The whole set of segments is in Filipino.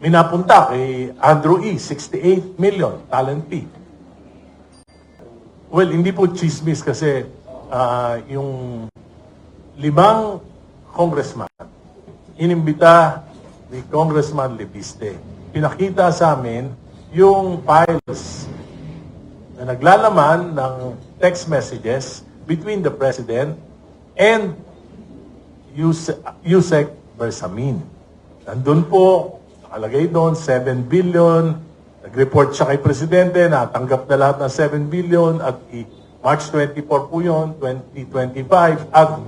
may napunta kay Andrew E., 68 million, talent fee. Well, hindi po chismis kasi yung 5 congressman, inimbita ni Congressman Lebiste. Pinakita sa amin yung files na naglalaman ng text messages between the President and Yusek Bersamin. Nandun po, nakalagay doon, 7 billion. Nag-report siya kay Presidente na tanggap na lahat ng 7 billion at March 24 po yun, 2025. At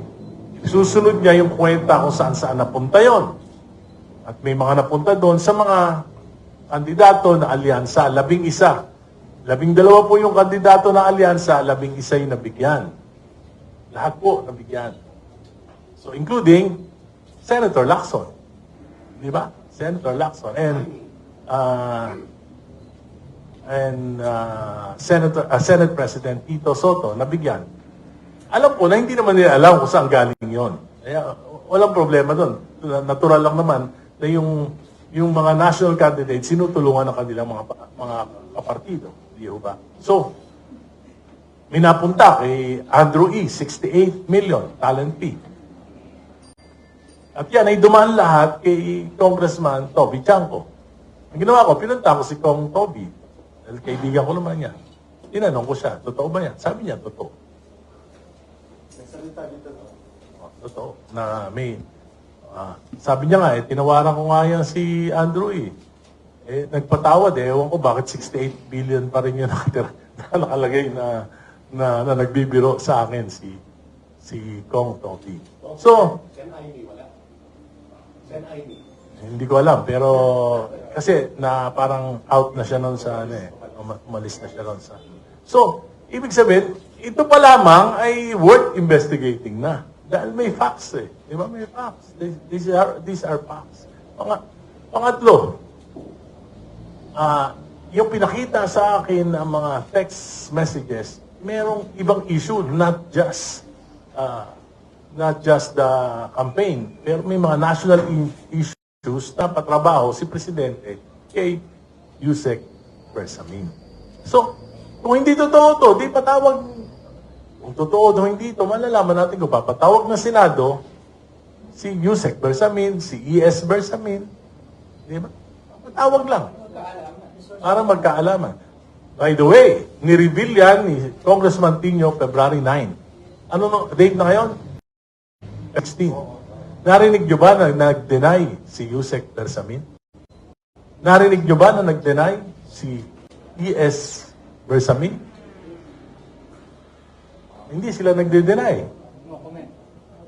susunod niya yung kwenta kung saan-saan napunta yon. At may mga napunta doon sa mga kandidato na alyansa, 11. 12 po yung kandidato na alyansa, 11 yung nabigyan. Lahat po nabigyan. So including Senator Lacson. Di ba? Senator Lacson. And Senate President Tito Soto nabigyan. Alam po na hindi naman nila alam kung saan galing yon. Kaya walang problema doon. Natural lang naman na yung mga national candidates sinutulungan ng kanilang mga kapartido. Di ba? So, may napunta kay Andrew E., 68 million, talent fee. At yan ay dumaan lahat kay Congressman Toby Chanco. Ang ginawa ko, pinunta ko si Kong Toby. Dahil kaibigan ko naman yan. Tinanong ko siya, totoo ba yan? Sabi niya, totoo. Nagsalita dito. Totoo. Na may, sabi niya nga, tinawaran ko nga yan si Andrew E. Nagpatawad ewan ko bakit 68 billion pa rin yung nakalagay na nagbibiro sa akin si Kong Toby. So, hindi ko alam, pero kasi na parang out na siya noon sa umalis na siya noon sa. So, ibig sabihin, ito pa lamang ay worth investigating na. Dahil may facts eh. Di ba? May facts. These are facts. Pangatlo, yung pinakita sa akin ang mga text messages, merong ibang issue, not just the campaign, pero may mga national issues na patrabaho si Presidente kay Yusek Bersamin. So, kung hindi totoo to, di patawag. Kung totoo o hindi ito, malalaman natin kung papatawag ng Senado si Yusek Bersamin, si E.S. Bersamin. Di ba? Patawag lang. Para magkaalaman. By the way, ni-reveal yan ni Congressman Tino February 9. Ano no date na ngayon? 16. Narinig nyo ba na nag-deny si Yusek Bersamin? Narinig nyo ba na nag-deny si E.S. Bersamin? Hindi sila nagde-deny.